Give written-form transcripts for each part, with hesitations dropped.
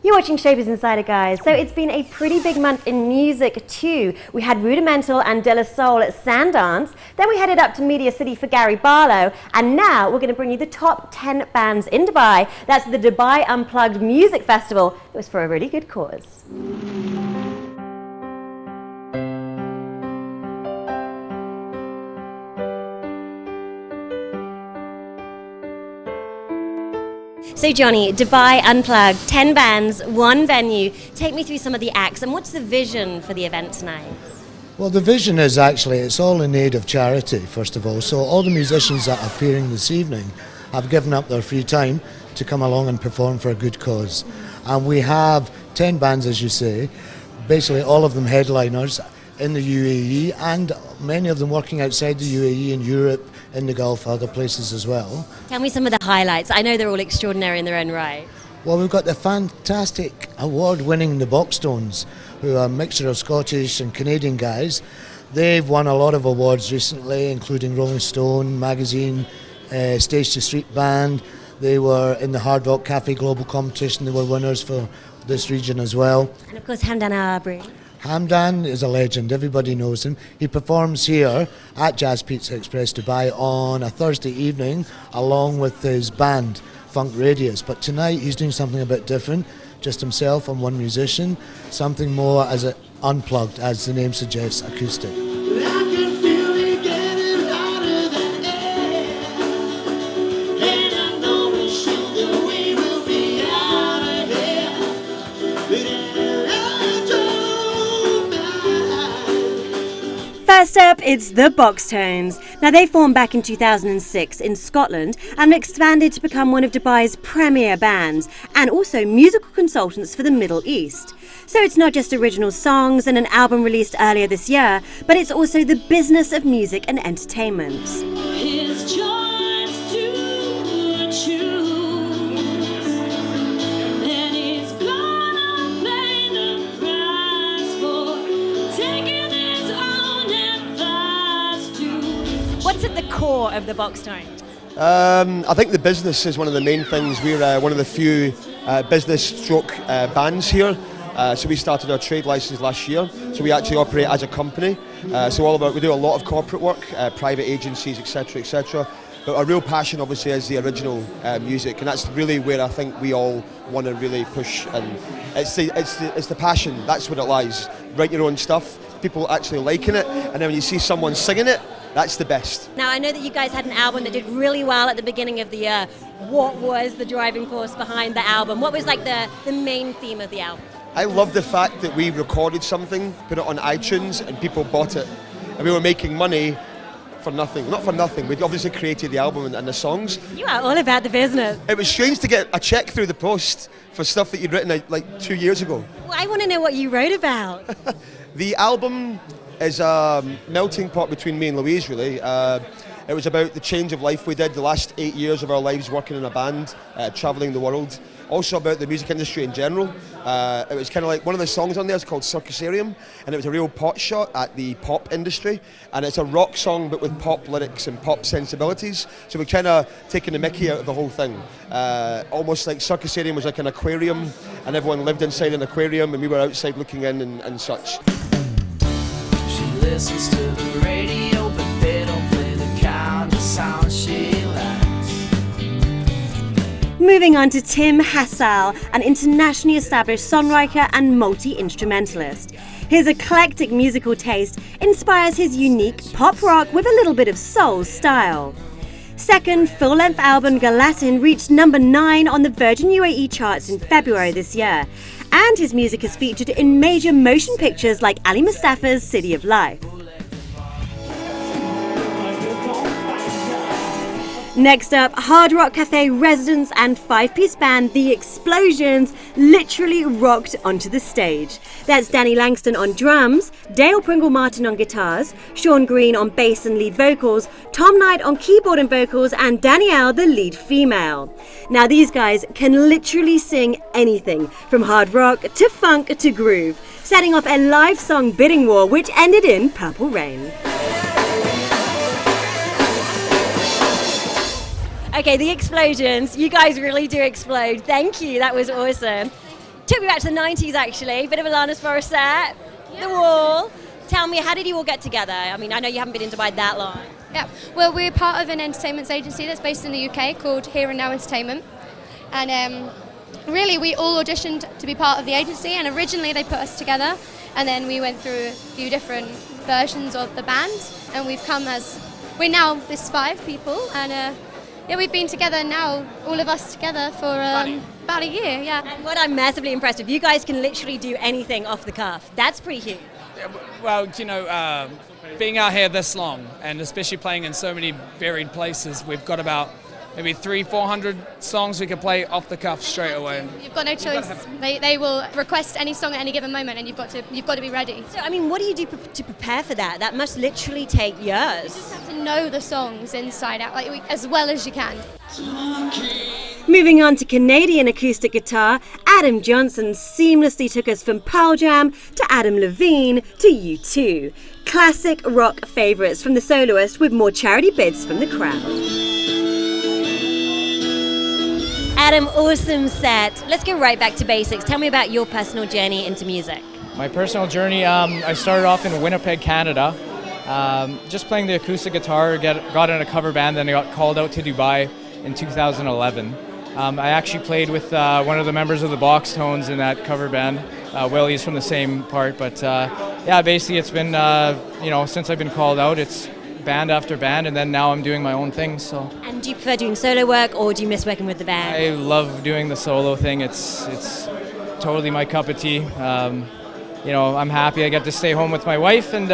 You're watching Showbiz Insider, guys. So it's been a pretty big month in music too. We had Rudimental and De La Soul at Sandance. Then we headed up to Media City for Gary Barlow. And now we're going to bring you the top 10 bands in Dubai. That's the Dubai Unplugged Music Festival. It was for a really good cause. So Johnny, Dubai Unplugged, 10 bands, one venue. Take me through some of the acts and what's the vision for the event tonight? Well, the vision is actually, it's all in aid of charity, first of all. So all the musicians that are appearing this evening have given up their free time to come along and perform for a good cause. And we have 10 bands, as you say, basically all of them headliners in the UAE and many of them working outside the UAE in Europe, in the Gulf, other places as well. Tell me some of the highlights. I know they're all extraordinary in their own right. Well, we've got the fantastic award-winning the Boxtones, who are a mixture of Scottish and Canadian guys. They've won a lot of awards recently, including Rolling Stone magazine, Stage to Street Band. They were in the Hard Rock Cafe Global Competition. They were winners for this region as well. And of course, Hamdan Al-Abri. Hamdan is a legend, everybody knows him. He performs here at Jazz Pizza Express Dubai on a Thursday evening along with his band, Funk Radius. But tonight he's doing something a bit different, just himself and one musician, something more as a unplugged, as the name suggests, acoustic. First up, it's the Boxtones. Now, they formed back in 2006 in Scotland and expanded to become one of Dubai's premier bands and also musical consultants for the Middle East. So it's not just original songs and an album released earlier this year, but it's also the business of music and entertainment. What's at the core of the Boxtones? I think the business is one of the main things. We're one of the few business stroke bands here. So we started our trade license last year. So we actually operate as a company. We do a lot of corporate work, private agencies, etc., etc. But our real passion, obviously, is the original music, and that's really where I think we all want to really push. And it's the passion. That's where it lies. Write your own stuff. People actually liking it, and then when you see someone singing it, that's the best. Now, I know that you guys had an album that did really well at the beginning of the year. What was the driving force behind the album? What was like the main theme of the album? I love the fact that we recorded something, put it on iTunes, and people bought it. And we were making money for nothing. Not for nothing. We obviously created the album and the songs. You are all about the business. It was strange to get a check through the post for stuff that you'd written like 2 years ago. Well, I want to know what you wrote about. The album is a melting pot between me and Louise, really. It was about the change of life we did, the last 8 years of our lives working in a band, travelling the world. Also about the music industry in general. It was kind of like one of the songs on there is called Circusarium, and it was a real pot shot at the pop industry. And it's a rock song but with pop lyrics and pop sensibilities. So we're kind of taking the mickey out of the whole thing. Almost like Circusarium was like an aquarium, and everyone lived inside an aquarium, and we were outside looking in and such. She listens to the radio, but they don't play the kind of sound she likes. Moving on to Tim Hassall, an internationally established songwriter and multi-instrumentalist. His eclectic musical taste inspires his unique pop rock with a little bit of soul style. Second full-length album Gallatin reached number 9 on the Virgin UAE charts in February this year, and his music is featured in major motion pictures like Ali Mostafa's City of Life. Next up, Hard Rock Cafe residents and 5-piece band The Explosions literally rocked onto the stage. That's Danny Langston on drums, Dale Pringle Martin on guitars, Sean Green on bass and lead vocals, Tom Knight on keyboard and vocals, and Danielle, the lead female. Now these guys can literally sing anything, from hard rock to funk to groove, setting off a live song bidding war which ended in Purple Rain. Okay, The Explosions. You guys really do explode. Thank you. That was awesome. Took me back to the 90s, actually. Bit of Alanis Morissette, The Wall. Tell me, how did you all get together? I mean, I know you haven't been in Dubai that long. Yeah, well, we're part of an entertainment agency that's based in the UK called Here and Now Entertainment. And really, we all auditioned to be part of the agency, and originally they put us together, and then we went through a few different versions of the band, and we're now this 5 people, and we've been together now, all of us together for about a year, yeah. And what I'm massively impressed with, you guys can literally do anything off the cuff. That's pretty huge. Well, being out here this long, and especially playing in so many varied places, we've got about maybe 300-400 songs we can play off the cuff straight away. You've got no choice. They will request any song at any given moment, and you've got to be ready. So, I mean, what do you do to prepare for that? That must literally take years. You just have to know the songs inside out, as well as you can. Moving on to Canadian acoustic guitar, Adam Johnson seamlessly took us from Pearl Jam to Adam Levine to U2. Classic rock favourites from the soloist with more charity bids from the crowd. Adam, awesome set. Let's go right back to basics. Tell me about your personal journey into music. My personal journey, I started off in Winnipeg, Canada, just playing the acoustic guitar, got in a cover band, then I got called out to Dubai in 2011. I actually played with one of the members of the Boxtones in that cover band. Willie's from the same part, but basically it's been, since I've been called out, it's band after band, and then now I'm doing my own thing. So. And do you prefer doing solo work, or do you miss working with the band? I love doing the solo thing. It's totally my cup of tea. I'm happy I get to stay home with my wife and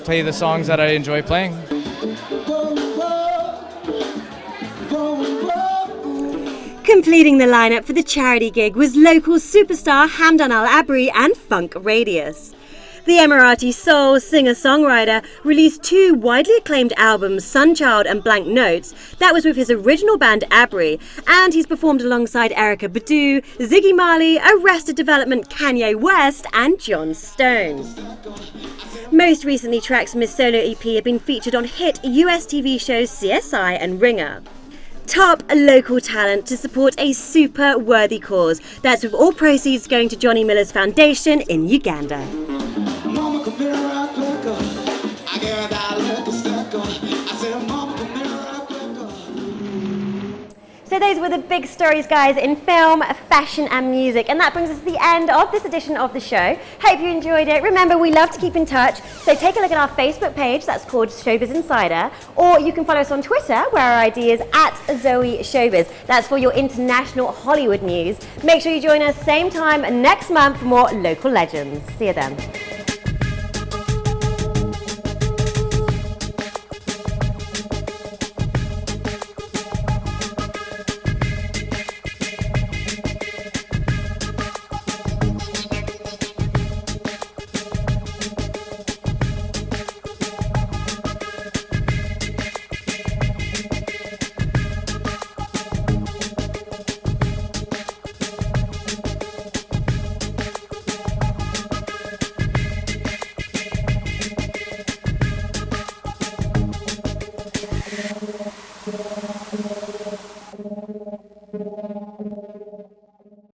play the songs that I enjoy playing. Completing the lineup for the charity gig was local superstar Hamdan Al-Abri and Funk Radius. The Emirati soul singer-songwriter released 2 widely acclaimed albums, Sunchild and Blank Notes. That was with his original band Abri, and he's performed alongside Erykah Badu, Ziggy Marley, Arrested Development, Kanye West and John Stones. Most recently, tracks from his solo EP have been featured on hit US TV shows CSI and Ringer. Top local talent to support a super worthy cause. That's with all proceeds going to Johnny Miller's Foundation in Uganda. So those were the big stories, guys, in film, fashion and music. And that brings us to the end of this edition of the show. Hope you enjoyed it. Remember, we love to keep in touch. So take a look at our Facebook page, that's called Showbiz Insider. Or you can follow us on Twitter, where our ID is @ZoeShowbiz. That's for your international Hollywood news. Make sure you join us same time next month for more local legends. See you then.